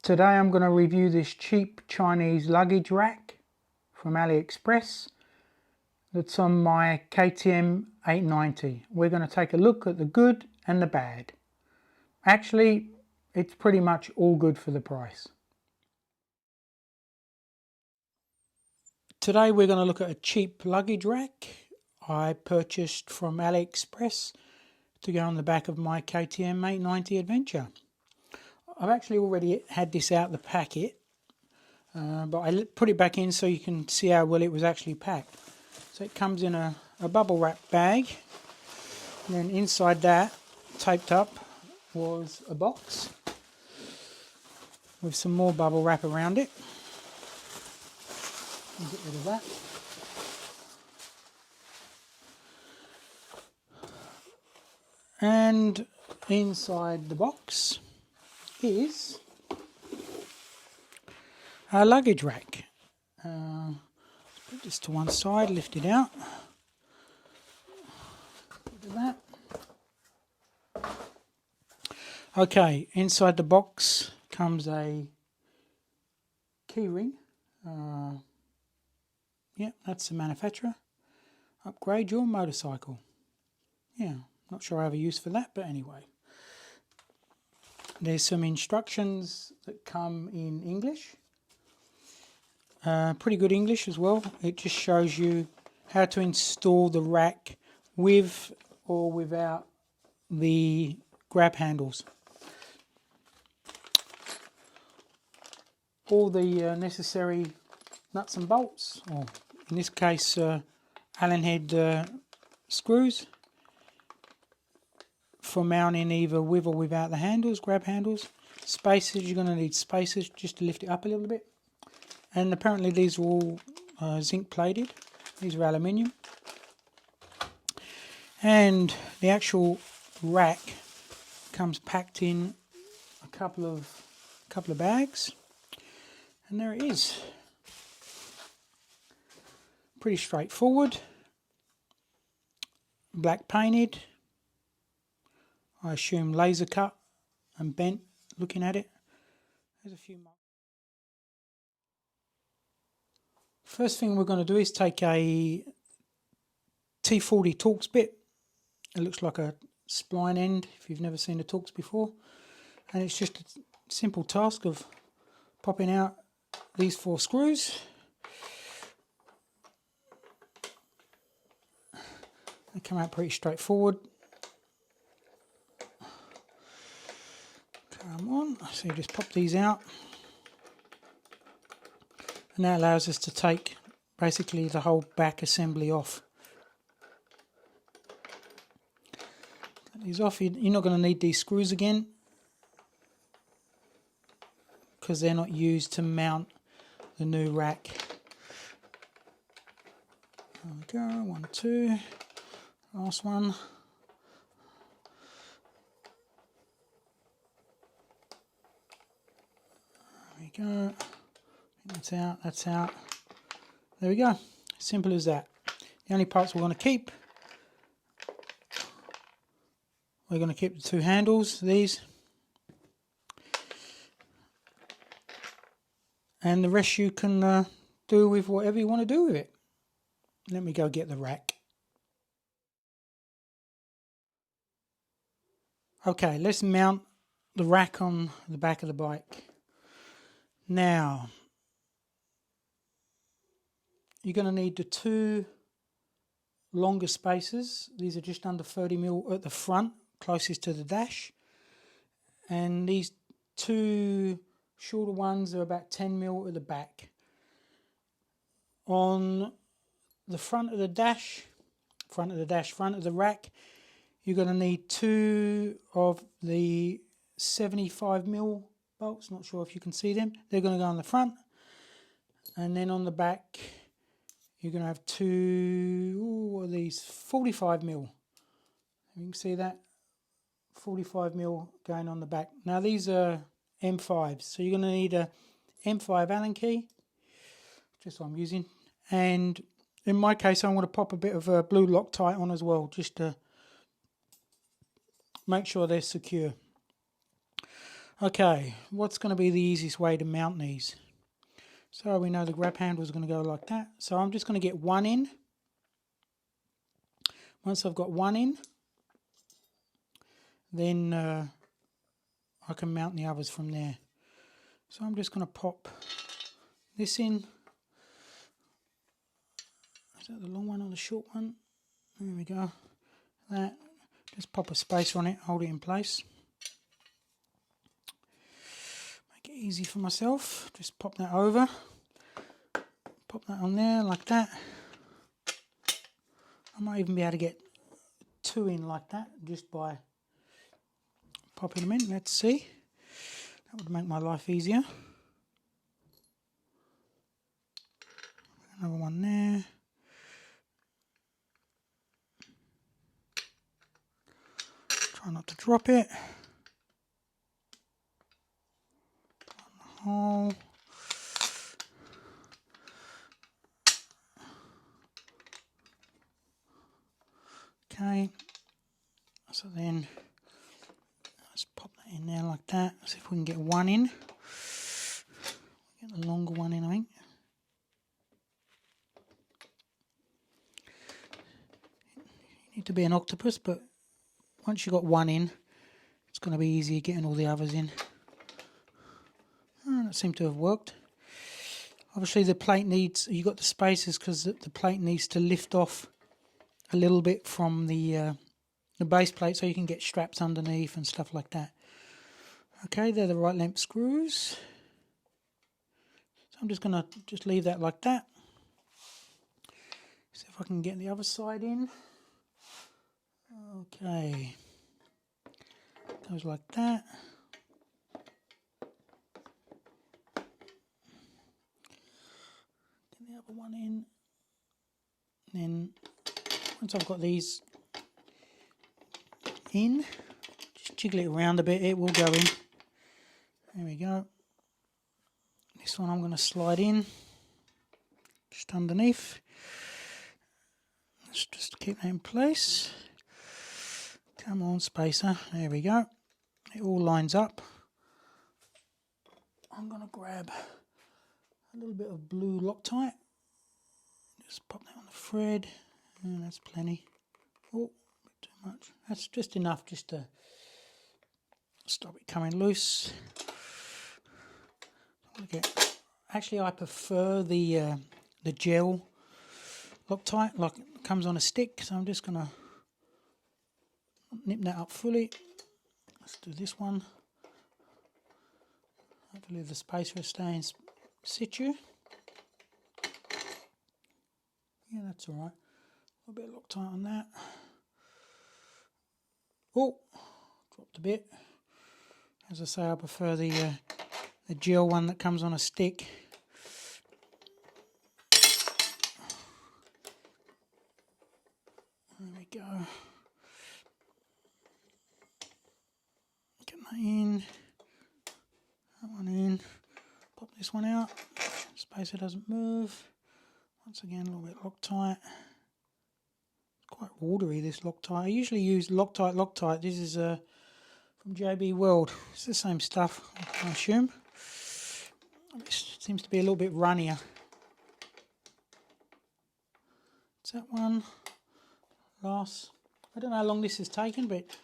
Today I'm going to review this cheap Chinese luggage rack from AliExpress that's on my KTM 890. We're going to take a look at the good and the bad. Actually, it's pretty much all good for the price. Today we're going to look at a cheap luggage rack I purchased from AliExpress to go on the back of my KTM 890 Adventure. I've actually already had this out the packet, but I put it back in so you can see how well it was actually packed. So it comes in a bubble wrap bag, and then inside that, taped up, was a box with some more bubble wrap around it. Get rid of that. And inside the box is a luggage rack. Let's put this to one side, lift it out. Look at that. Okay, inside the box comes a key ring. Yeah, that's the manufacturer. Upgrade your motorcycle. Yeah, not sure I have a use for that, but anyway. There's some instructions that come in English. Pretty good English as well. It just shows you how to install the rack with or without the grab handles. All the necessary nuts and bolts, or in this case Allen head screws for mounting either with or without the handles, grab handles. Spacers, you're going to need spacers just to lift it up a little bit. And apparently these are all zinc plated. These are aluminium. And the actual rack comes packed in a couple of bags. And there it is. Pretty straightforward. Black painted. I assume laser cut and bent looking at it. There's a few more. First thing we're going to do is take a T40 Torx bit. It looks like a spline end if you've never seen a Torx before. And it's just a simple task of popping out these 4 screws. They come out pretty straightforward. Come on, so you just pop these out. And that allows us to take basically the whole back assembly off. Take these off. You're not going to need these screws again because they're not used to mount the new rack. There we go, 1, 2, last one. There we go. That's out, that's out. There we go. Simple as that. The only parts we're going to keep, we're going to keep the 2 handles, these. And the rest you can do with whatever you want to do with it. Let me go get the rack. Okay, let's mount the rack on the back of the bike. Now, you're going to need the 2 longer spacers. These are just under 30mm at the front, closest to the dash. And these 2 shorter ones are about 10mm at the back. On the front of the rack, you're going to need 2 of the 75mm bolts. Not sure if you can see them. They're going to go on the front. And then on the back, you're going to have 2, what are these, 45mm. You can see that, 45mm going on the back. Now these are M5s, so you're going to need a M5 Allen key, just what I'm using. And in my case, I'm going to pop a bit of a blue Loctite on as well, just to make sure they're secure. Okay, what's going to be the easiest way to mount these? So we know the grab handle is going to go like that. So I'm just going to get one in. Once I've got one in, then I can mount the others from there. So I'm just going to pop this in. Is that the long one or the short one? There we go. That. Just pop a spacer on it, hold it in place. Make it easy for myself. Just pop that over. Pop that on there like that. I might even be able to get two in like that just by popping them in. Let's see. That would make my life easier. Another one there. Try not to drop it. Hole. Okay. So then let's pop that in there like that. See if we can get one in. Get the longer one in, I think. You need to be an octopus, but once you've got one in, it's going to be easier getting all the others in. Oh, that seemed to have worked. Obviously the plate needs, you got the spacers because the plate needs to lift off a little bit from the base plate so you can get straps underneath and stuff like that. Okay, they're the right length screws. So I'm just going to just leave that like that. See if I can get the other side in. Okay, goes like that. Get the other one in. Then once I've got these in, just jiggle it around a bit, it will go in. There we go. This one I'm going to slide in just underneath. Let's just keep that in place. Come on, spacer. There we go. It all lines up. I'm going to grab a little bit of blue Loctite. Just pop that on the thread. And that's plenty. Oh, a bit too much. That's just enough just to stop it coming loose. Okay. Actually, I prefer the gel Loctite, like it comes on a stick. So I'm just going to nip that up fully. Let's do this one. Hopefully the spacer will stay in situ. Yeah, that's all right. A bit of Loctite on that. Oh, dropped a bit. As I say, I prefer the gel one that comes on a stick. There we go. Get that in. That one in. Pop this one out. Spacer doesn't move. Once again, a little bit Loctite. It's quite watery, this Loctite. I usually use Loctite. This is from JB World. It's the same stuff, I assume. It seems to be a little bit runnier. It's that one. Last. I don't know how long this has taken, but it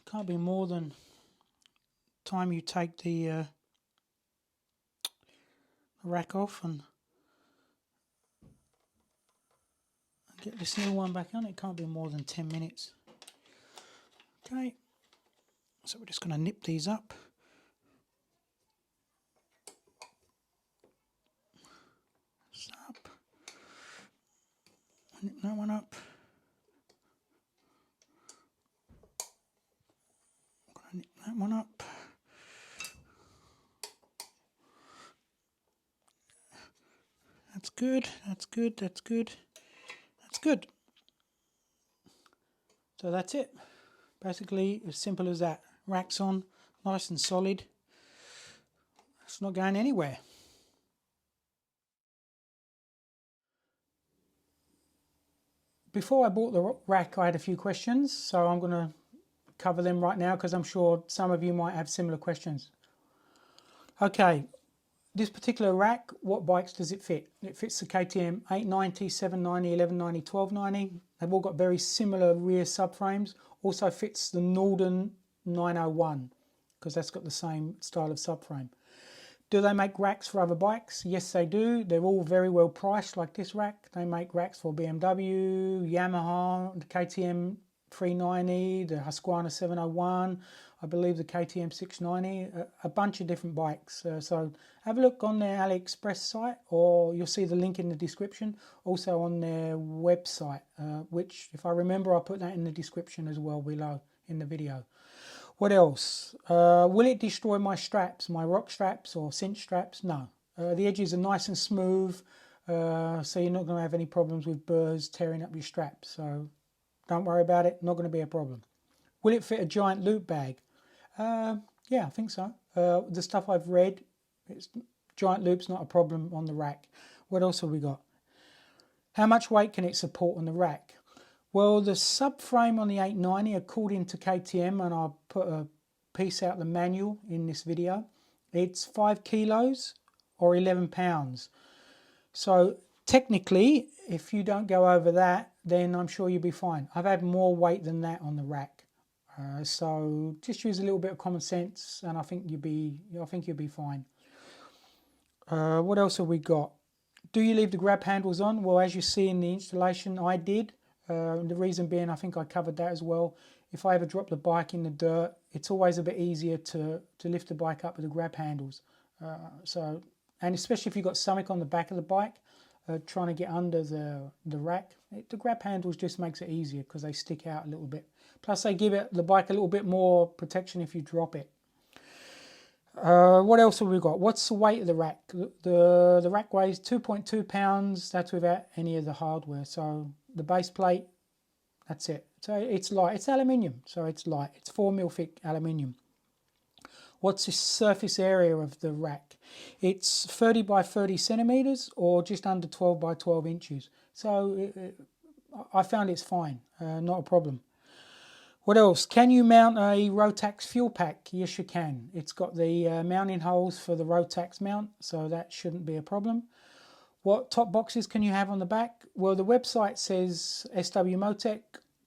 can't be more than time you take the rack off and get this new one back on. It can't be more than 10 minutes. Okay, so we're just going to nip these up. This up. Nip that one up. Nip that one up. That's good, that's good, that's good, that's good. So that's it. Basically as simple as that. Rack's on, nice and solid. It's not going anywhere. Before I bought the rack I had a few questions, so I'm going to cover them right now because I'm sure some of you might have similar questions. Okay, this particular rack, what bikes does it fit? It fits the KTM 890, 790, 1190, 1290. They've all got very similar rear subframes. Also fits the Norden 901 because that's got the same style of subframe. Do they make racks for other bikes? Yes, they do. They're all very well priced, like this rack. They make racks for BMW, Yamaha, the KTM 390, the Husqvarna 701, I believe the KTM 690, a bunch of different bikes. So have a look on their AliExpress site, or you'll see the link in the description. Also on their website, which, if I remember, I'll put that in the description as well below in the video. What else? Will it destroy my straps, my rock straps or cinch straps? No. The edges are nice and smooth, so you're not going to have any problems with burrs tearing up your straps. So don't worry about it, not going to be a problem. Will it fit a giant loop bag? Yeah, I think so. The stuff I've read, giant loop's not a problem on the rack. What else have we got? How much weight can it support on the rack? Well, the subframe on the 890, according to KTM, and I'll put a piece out the manual in this video, it's 5 kilos or 11 pounds. So technically, if you don't go over that, then I'm sure you'll be fine. I've had more weight than that on the rack. So just use a little bit of common sense, and I think you'll be fine. What else have we got? Do you leave the grab handles on? Well, as you see in the installation, I did. The reason being, I think I covered that as well. If I ever drop the bike in the dirt, it's always a bit easier to lift the bike up with the grab handles. And especially if you've got something on the back of the bike, trying to get under the rack, the grab handles just makes it easier because they stick out a little bit. Plus they give the bike a little bit more protection if you drop it. What else have we got? What's the weight of the rack? The rack weighs 2.2 pounds. That's without any of the hardware. So the base plate, that's it. So it's light. It's aluminium, so it's light. It's 4mm thick aluminium. What's the surface area of the rack? It's 30 by 30 centimeters or just under 12 by 12 inches. So I found it's fine, not a problem. What else? Can you mount a Rotax fuel pack? Yes, you can. It's got the mounting holes for the Rotax mount, so that shouldn't be a problem. What top boxes can you have on the back? Well, the website says SW Motec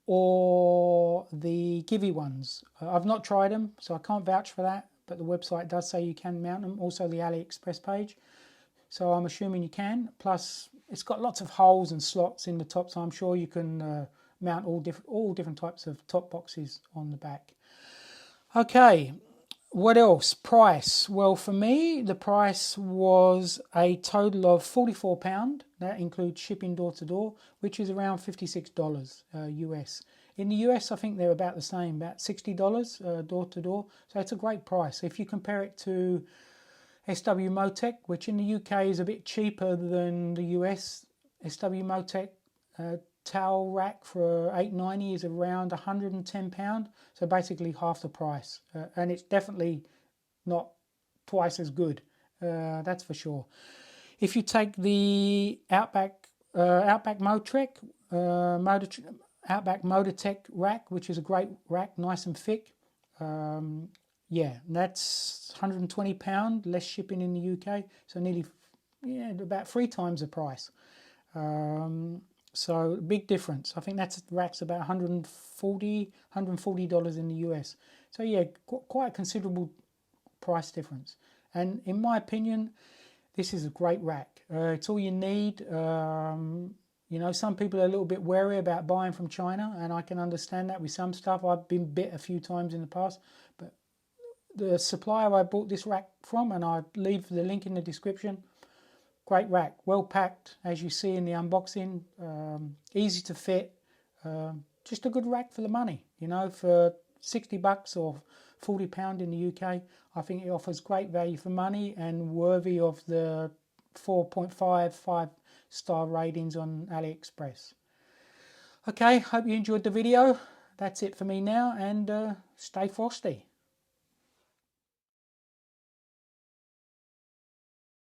or the Givi ones. I've not tried them, so I can't vouch for that, but the website does say you can mount them. Also the AliExpress page, so I'm assuming you can. Plus, it's got lots of holes and slots in the top, so I'm sure you can mount all different types of top boxes on the back. Okay, what else? Price. Well, for me, the price was a total of £44. That includes shipping door to door, which is around $56 US. In the US, I think they're about the same, about $60 door to door. So it's a great price. If you compare it to SW Motec, which in the UK is a bit cheaper than the US, SW Motec towel rack for 890 is around £110, so basically half the price, and it's definitely not twice as good, that's for sure. If you take the Outback Motec rack, which is a great rack, nice and thick, yeah, that's £120, less shipping in the UK, so nearly, yeah, about 3 times the price. So big difference. I think that rack's about $140 in the US. So yeah, quite a considerable price difference. And in my opinion, this is a great rack. It's all you need. You know, some people are a little bit wary about buying from China, and I can understand that with some stuff. I've been bit a few times in the past, but the supplier I bought this rack from, and I leave the link in the description, great rack, well packed, as you see in the unboxing, easy to fit, just a good rack for the money. You know, for $60 or £40 in the UK, I think it offers great value for money and worthy of the 4.5 star ratings on AliExpress. Okay, hope you enjoyed the video. That's it for me now, and stay frosty.